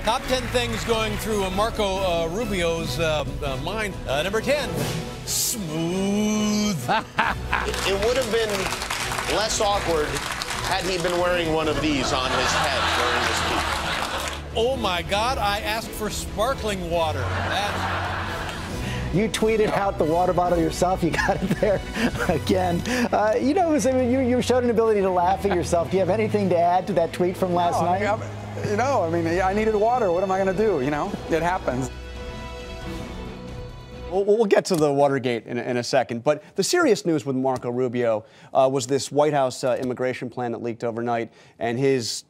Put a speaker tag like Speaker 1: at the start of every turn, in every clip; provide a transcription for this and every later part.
Speaker 1: Top 10 things going through Marco Rubio's mind. Number 10, smooth.
Speaker 2: It would have been less awkward had he been wearing one of these on his head during the speech.
Speaker 1: Oh my God, I asked for sparkling water.
Speaker 3: You tweeted out the water bottle yourself. You got it there again. You showed an ability to laugh at yourself. Do you have anything to add to that tweet from last night?
Speaker 4: I needed water. What am I going to do? It happens.
Speaker 5: We'll get to the Watergate in a second. But the serious news with Marco Rubio was this White House immigration plan that leaked overnight and his,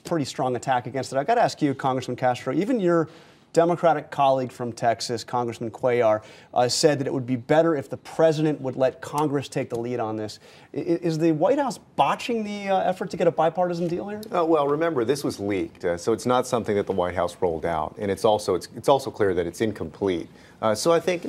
Speaker 5: pretty strong attack against it. I got to ask you, Congressman Castro, even your Democratic colleague from Texas, Congressman Cuellar, said that it would be better if the president would let Congress take the lead on this. Is the White House botching the effort to get a bipartisan deal here?
Speaker 6: Well, remember, this was leaked, so it's not something that the White House rolled out, and it's also clear that it's incomplete. So I think,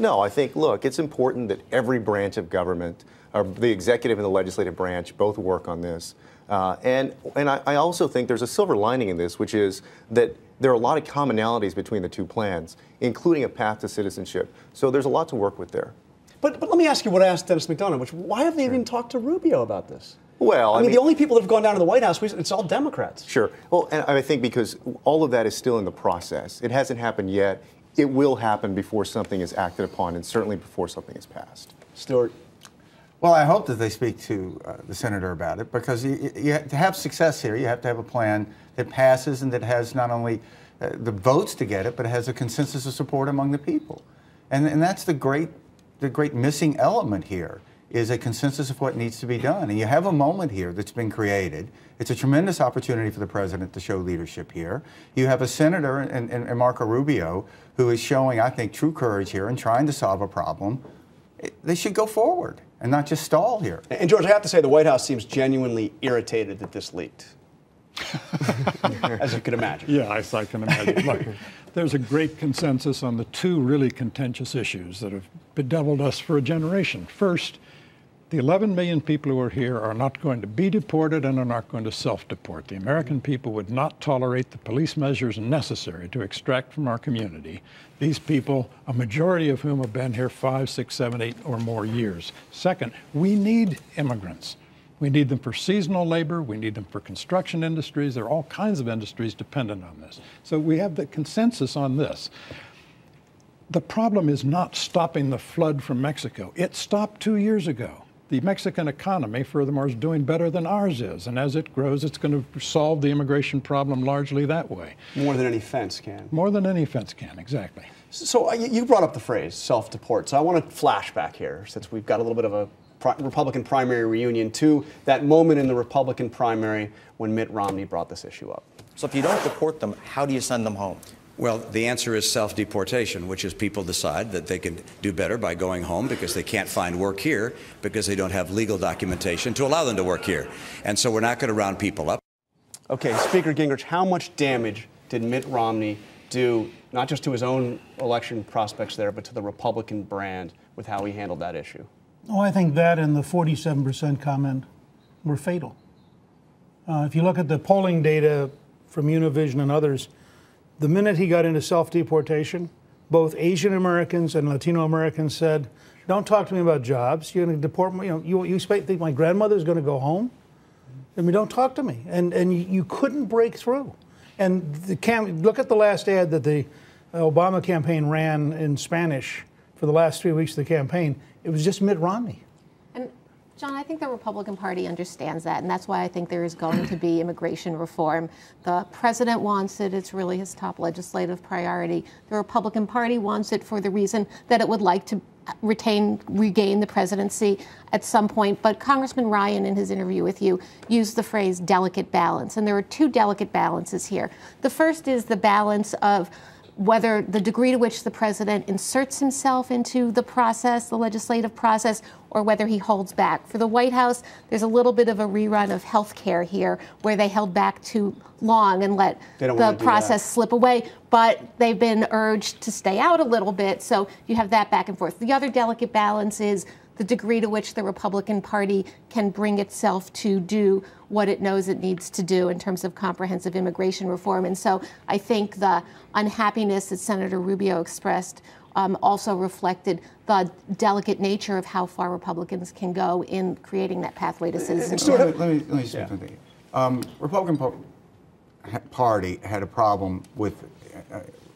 Speaker 6: look, it's important that every branch of government, the executive and the legislative branch, both work on this. And I also think there's a silver lining in this, which is that there are a lot of commonalities between the two plans, including a path to citizenship. So there's a lot to work with there.
Speaker 5: But let me ask you what I asked Dennis McDonough, which why have they even talked to Rubio about this?
Speaker 6: Well,
Speaker 5: I mean, the only people that have gone down to the White House, it's all Democrats.
Speaker 6: Sure. Well, and I think because all of that is still in the process. It hasn't happened yet. It will happen before something is acted upon, and certainly before something is passed.
Speaker 5: Stuart.
Speaker 4: Well, I hope that they speak to the senator about it, because to have success here, you have to have a plan that passes and that has not only the votes to get it, but has a consensus of support among the people. And that's the great missing element here, is a consensus of what needs to be done. And you have a moment here that's been created. It's a tremendous opportunity for the president to show leadership here. You have a senator in Marco Rubio who is showing, I think, true courage here and trying to solve a problem. They should go forward and not just stall here.
Speaker 5: And George, I have to say, the White House seems genuinely irritated that this leaked. As you can imagine.
Speaker 7: Yeah, I can imagine. Look, there's a great consensus on the two really contentious issues that have bedeviled us for a generation. First, the 11 million people who are here are not going to be deported and are not going to self-deport. The American people would not tolerate the police measures necessary to extract from our community these people, a majority of whom have been here 5, 6, 7, 8 or more years. Second, we need immigrants. We need them for seasonal labor. We need them for construction industries. There are all kinds of industries dependent on this. So we have the consensus on this. The problem is not stopping the flood from Mexico. It stopped 2 years ago. The Mexican economy, furthermore, is doing better than ours is. And as it grows, it's going to solve the immigration problem largely that way.
Speaker 5: More than any fence can.
Speaker 7: More than any fence can, exactly.
Speaker 5: So you brought up the phrase self-deport. So I want to flashback here, since we've got a little bit of a Republican primary reunion, to that moment in the Republican primary when Mitt Romney brought this issue up.
Speaker 8: So if you don't deport them, how do you send them home?
Speaker 9: Well, the answer is self-deportation, which is people decide that they can do better by going home because they can't find work here, because they don't have legal documentation to allow them to work here. And so we're not going to round people up.
Speaker 5: Okay, Speaker Gingrich, how much damage did Mitt Romney do, not just to his own election prospects there, but to the Republican brand with how he handled that issue?
Speaker 10: Oh, I think that and the 47% comment were fatal. If you look at the polling data from Univision and others, the minute he got into self-deportation, both Asian Americans and Latino Americans said, "Don't talk to me about jobs. You're going to deport me. You think my grandmother's going to go home? I mean, don't talk to me." And you couldn't break through. And look at the last ad that the Obama campaign ran in Spanish for the last 3 weeks of the campaign. It was just Mitt Romney.
Speaker 11: And John, I think the Republican Party understands that, and that's why I think there is going to be immigration reform. The president wants it. It's really his top legislative priority. The Republican Party wants it for the reason that it would like to regain the presidency at some point. But Congressman Ryan, in his interview with you, used the phrase delicate balance. And there are two delicate balances here. The first is the balance of whether the degree to which the president inserts himself into the process, the legislative process, or whether he holds back. For the White House, there's a little bit of a rerun of health care here, where they held back too long and let the process slip away. But they've been urged to stay out a little bit, so you have that back and forth. The other delicate balance is the the degree to which the Republican Party can bring itself to do what it knows it needs to do in terms of comprehensive immigration reform. And so I think the unhappiness that Senator Rubio expressed also reflected the delicate nature of how far Republicans can go in creating that pathway to citizenship.
Speaker 4: Let me say something. Republican Party had a problem with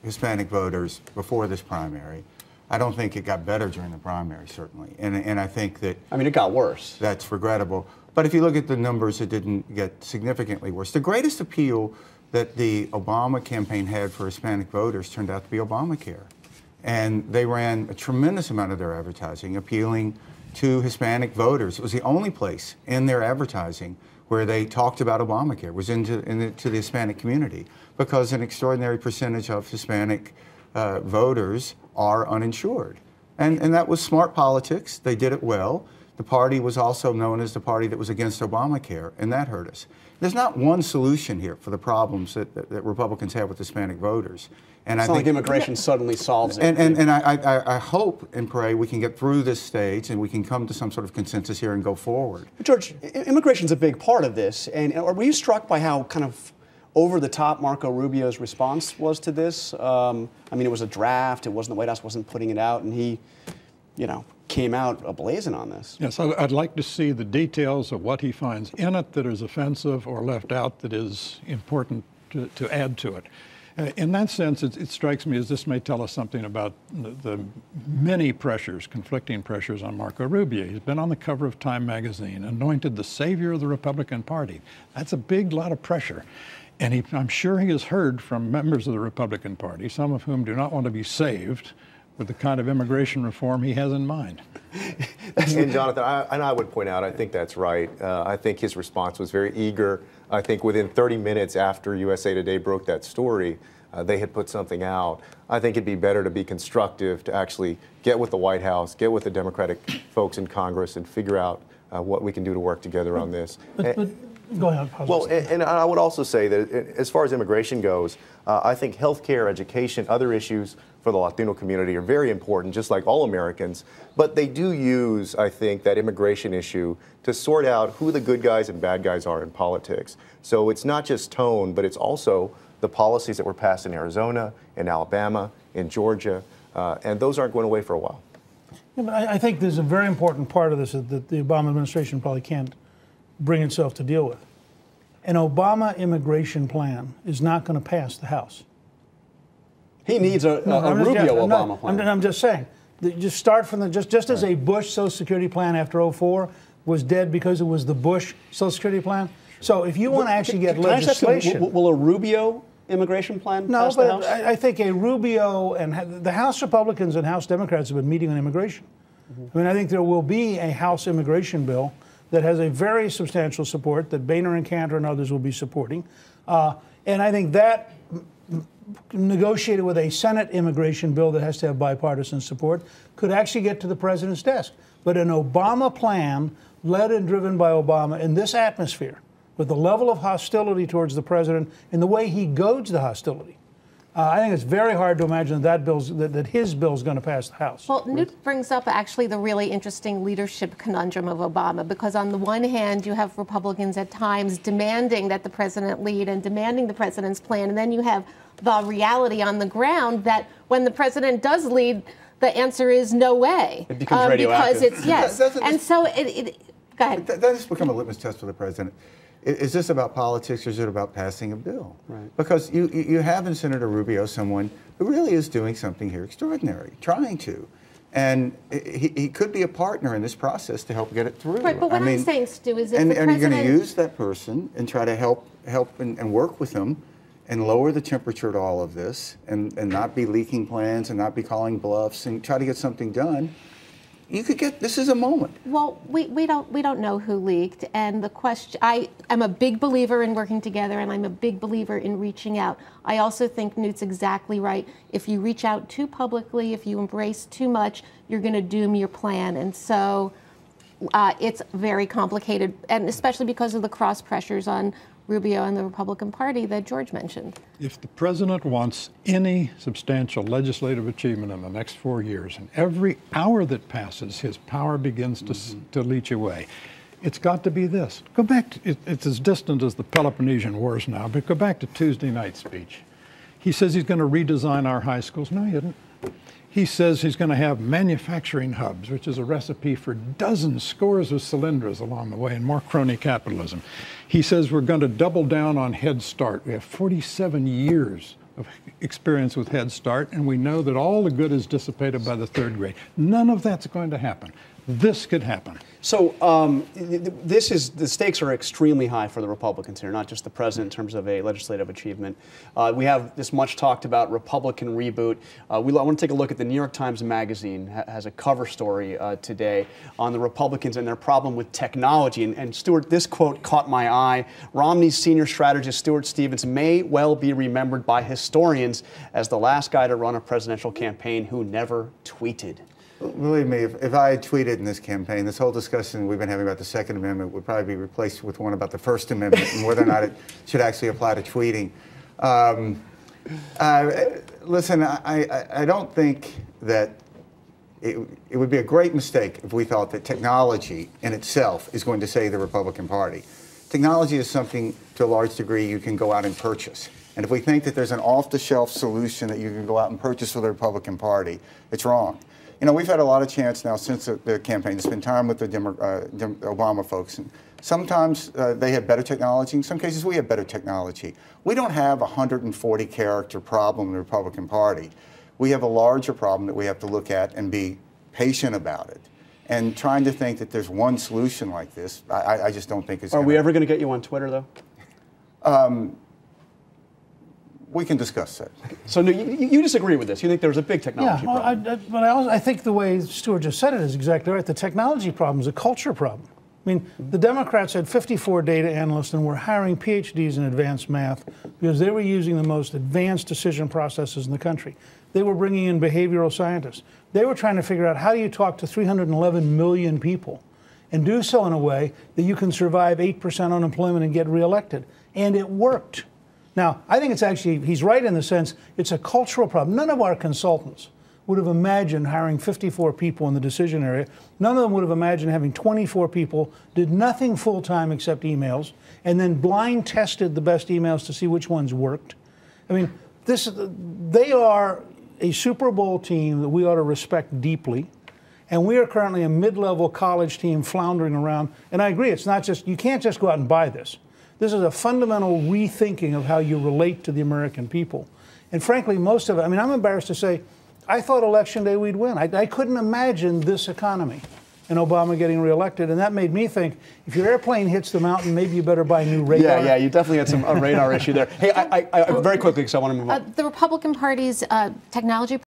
Speaker 4: Hispanic voters before this primary. I don't think it got better during the primary, certainly. And I think that...
Speaker 5: I mean, it got worse.
Speaker 4: That's regrettable. But if you look at the numbers, it didn't get significantly worse. The greatest appeal that the Obama campaign had for Hispanic voters turned out to be Obamacare. And they ran a tremendous amount of their advertising appealing to Hispanic voters. It was the only place in their advertising where they talked about Obamacare, was into the Hispanic community, because an extraordinary percentage of Hispanic voters are uninsured. And that was smart politics. They did it well. The party was also known as the party that was against Obamacare, and that hurt us. There's not one solution here for the problems that Republicans have with Hispanic voters. And
Speaker 5: it's not like immigration suddenly solves it.
Speaker 4: And I hope and pray we can get through this stage and we can come to some sort of consensus here and go forward.
Speaker 5: George, immigration's a big part of this. And were you struck by how kind of over-the-top Marco Rubio's response was to this? I mean, it was a draft. It wasn't, the White House wasn't putting it out, and he, you know, came out ablazing on this.
Speaker 7: Yes, I'd like to see the details of what he finds in it that is offensive or left out that is important to add to it. In that sense, it strikes me as this may tell us something about the many pressures, conflicting pressures on Marco Rubio. He's been on the cover of Time magazine, anointed the savior of the Republican Party. That's a big lot of pressure. And I'm sure he has heard from members of the Republican Party, some of whom do not want to be saved with the kind of immigration reform he has in mind.
Speaker 6: And Jonathan, I would point out, I think that's right. I think his response was very eager. I think within 30 minutes after USA Today broke that story, they had put something out. I think it'd be better to be constructive, to actually get with the White House, get with the Democratic folks in Congress, and figure out what we can do to work together on this.
Speaker 10: Go ahead.
Speaker 6: Well, and I would also say that as far as immigration goes, I think healthcare, education, other issues for the Latino community are very important, just like all Americans. But they do use, I think, that immigration issue to sort out who the good guys and bad guys are in politics. So it's not just tone, but it's also the policies that were passed in Arizona, in Alabama, in Georgia, and those aren't going away for a while.
Speaker 10: Yeah, but I think there's a very important part of this that the Obama administration probably can't bring itself to deal with. An Obama immigration plan is not going to pass the House.
Speaker 5: He needs a Rubio Obama plan.
Speaker 10: I'm just saying. Just start from the just as a Bush Social Security plan after '04 was dead because it was the Bush Social Security plan. So if you want to actually get legislation,
Speaker 5: will a Rubio immigration plan pass the House?
Speaker 10: No, but I think a Rubio and the House Republicans and House Democrats have been meeting on immigration. I mean, I think there will be a House immigration bill that has a very substantial support that Boehner and Cantor and others will be supporting, and I think that negotiated with a Senate immigration bill that has to have bipartisan support could actually get to the president's desk. But an Obama plan led and driven by Obama in this atmosphere, with the level of hostility towards the president and the way he goads the hostility, I think it's very hard to imagine that his bill is going to pass the House.
Speaker 11: Well, Newt brings up actually the really interesting leadership conundrum of Obama, because on the one hand, you have Republicans at times demanding that the president lead and demanding the president's plan, and then you have the reality on the ground that when the president does lead, the answer is no way.
Speaker 5: It becomes radioactive.
Speaker 11: Because it's, yes. And so go ahead.
Speaker 4: That has become a litmus test for the president. Is this about politics or is it about passing a bill?
Speaker 5: Right.
Speaker 4: Because you have in Senator Rubio someone who really is doing something here extraordinary, trying to. And he could be a partner in this process to help get it through.
Speaker 11: Right, but what I'm saying, Stu, is if the president...
Speaker 4: And you're going to use that person and try to help and work with them and lower the temperature to all of this and not be leaking plans and not be calling bluffs and try to get something done. You could get, this is a moment.
Speaker 11: Well, we don't know who leaked, and the question, I am a big believer in working together, and I'm a big believer in reaching out. I also think Newt's exactly right. If you reach out too publicly, if you embrace too much, you're going to doom your plan, and so it's very complicated, and especially because of the cross pressures on Rubio and the Republican Party that George mentioned.
Speaker 7: If the president wants any substantial legislative achievement in the next 4 years, and every hour that passes, his power begins to leach away. It's got to be this. Go back to, it's as distant as the Peloponnesian Wars now, but go back to Tuesday night's speech. He says he's going to redesign our high schools. No, he didn't. He says he's going to have manufacturing hubs, which is a recipe for dozens, scores of cylinders along the way, and more crony capitalism. He says we're going to double down on Head Start. We have 47 years of experience with Head Start, and we know that all the good is dissipated by the third grade. None of that's going to happen. This could happen.
Speaker 5: So the stakes are extremely high for the Republicans here, not just the president in terms of a legislative achievement. We have this much talked about Republican reboot. I want to take a look at the New York Times Magazine has a cover story today on the Republicans and their problem with technology. And Stuart, this quote caught my eye. Romney's senior strategist, Stuart Stevens, may well be remembered by historians as the last guy to run a presidential campaign who never tweeted.
Speaker 4: Believe me, if I had tweeted in this campaign, this whole discussion we've been having about the Second Amendment would probably be replaced with one about the First Amendment and whether or not it should actually apply to tweeting. Listen, I don't think that it would be a great mistake if we thought that technology in itself is going to save the Republican Party. Technology is something, to a large degree, you can go out and purchase. And if we think that there's an off-the-shelf solution that you can go out and purchase for the Republican Party, it's wrong. You know, we've had a lot of chance now since the campaign to spend time with the Obama folks. And sometimes they have better technology. In some cases, we have better technology. We don't have a 140-character problem in the Republican Party. We have a larger problem that we have to look at and be patient about it. And trying to think that there's one solution like this, I just don't think it's
Speaker 5: Are we ever going to get you on Twitter, though?
Speaker 4: We can discuss that.
Speaker 5: So no, you disagree with this. You think there's a big technology problem.
Speaker 10: But I think the way Stuart just said it is exactly right. The technology problem is a culture problem. I mean, the Democrats had 54 data analysts and were hiring PhDs in advanced math because they were using the most advanced decision processes in the country. They were bringing in behavioral scientists. They were trying to figure out how do you talk to 311 million people and do so in a way that you can survive 8% unemployment and get reelected. And it worked. Now, I think it's actually, he's right in the sense it's a cultural problem. None of our consultants would have imagined hiring 54 people in the decision area. None of them would have imagined having 24 people, did nothing full-time except emails, and then blind tested the best emails to see which ones worked. I mean, they are a Super Bowl team that we ought to respect deeply. And we are currently a mid-level college team floundering around. And I agree, it's not just, you can't just go out and buy this. This is a fundamental rethinking of how you relate to the American people. And frankly, most of it, I mean, I'm embarrassed to say, I thought Election Day we'd win. I couldn't imagine this economy and Obama getting reelected. And that made me think, if your airplane hits the mountain, maybe you better buy new radar.
Speaker 5: Yeah, you definitely had a radar issue there. Hey, I very quickly, because I want to move on.
Speaker 11: The Republican Party's technology